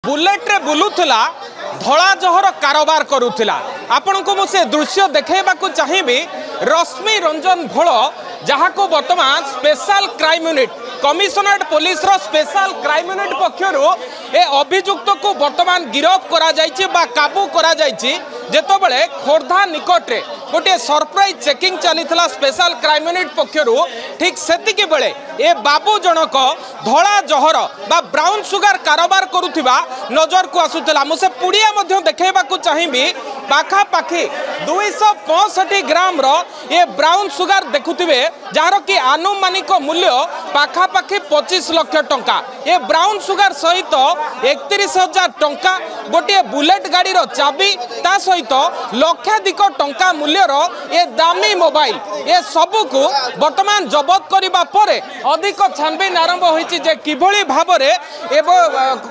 Bullet रे बुलुला धला जहर कारोबार करुला आपण को मुझे दृश्य देखा चाहिए रश्मि रंजन भोल जहाँ को बर्तमान special crime unit commissionerate police रो स्पेशल क्राइम यूनिट पक्षर ए अभियुक्त को बर्तमान गिरफ करा जायछि बा काबू करा जायछि जेतबेले खोर्धा निकट रे गोटे सरप्राइज चेकिंग चलीथिला स्पेशल क्राइम यूनिट पक्षर ठीक सेतिके बेले ए बाबू जनक धला जहर बा ब्राउन सुगर कारोबार करुथिबा नजर को आसुथिला मुझे पुड़िया मध्य देखैबाकू चाहिबी पाखा पाखी 265 ग्राम रो ये ब्राउन सुगर देखुथिबे जार कि आनुमानिक मूल्य पाखा पाखी 25 लाख टंका ये ब्राउन सुगर सहित 31,000 टंका गोटे बुलेट गाड़ी रो चाबी ता सहित लक्षाधिक टंका मूल्यर ये दामी मोबाइल ये सबू को वर्तमान जबत करबा परे अधिक छानबीन आरंभ होईछि जे किभली भाबरे एबो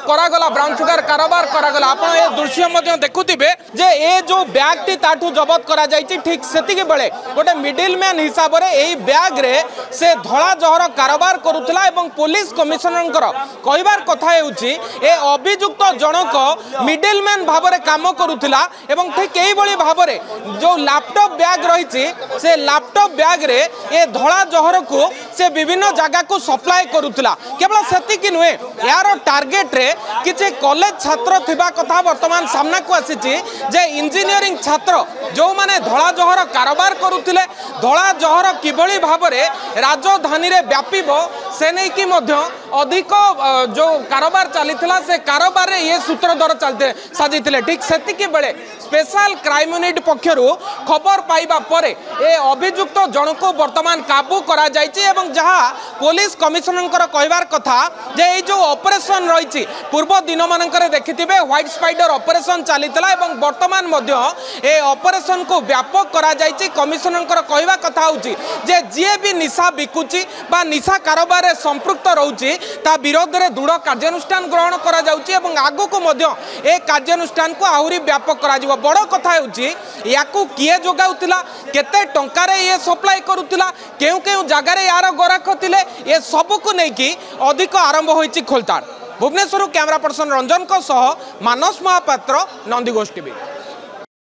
करागला ब्राउन सुगर कारोबार करागला आपण ए दृश्य मध्ये देखुथिबे जे ए जो बैग टी ताठू जबत करा जायछि ठीक सेतिके बेले गोटे मिडिल मैन हिसाब रे एई बैग रे से धला जहर कारोबार करुथला एवं पुलिस कमिशनरंकर कहबार कथा हेउछि ए अभियुक्त जनक मिडिल मैन भाव रे काम करुथला एवं ठीक एई बळी भाव रे जो लैपटॉप बैग रहिछि से लैपटॉप बैग रे ए धला जहर को से विभिन्न जगह को सप्लाई करुथला केवल सेतिकी नुहे यार टार्गेट रे किछि कॉलेज छात्र थिबा कथा वर्तमान सामना को आसीछि जे इंजीनियरिंग छात्र जो माने धला जहर कारोबार करुथिले धला जहर किभली भाव रे राजधानी रे व्यापीबो से नै कि मध्य अधिक जो कारोबार चलीथिला से कारोबार रे ये सूत्रधर चलते साजिथिले ठीक सेतिकी बेले स्पेशल क्राइम यूनिट पक्षरु खबर पाइबा परे ए अभियुक्त जनक वर्तमान काबू करा जायछि एवं जहाँ पुलिस कमिशनरंकर कहबार कथा जे ए जो ऑपरेशन रहिछि पूर्व दिन मानकर देखिथिबे व्हाइट स्पाइडर ऑपरेशन चलीथिला एवं वर्तमान मध्य ए ऑपरेशन को व्यापक करा जायछि कमिशनरंकर कहबा कथा होछि जे जे भी निशा बिकुछि बा निशा कारोबार रे संपृक्त रहउछि ता विरोध रे दृढ़ कार्यानुष्ठान ग्रहण करा जाउछि एवं आगु को मध्य ए कार्यानुष्ठान को आहुरी व्यापक करा जिवो बड़ कथा होछि याकू किए जोगाउतिला केते टंका रे ये सप्लाई करुतिला केउ केउ जगह रे यार गराख थिले ए सब को नै कि अधिक आरंभ होइछि खोलताड़ भुवनेश्वर कैमरा पर्सन रंजन को सह मानस महापात्र नंदीगोष्ठी।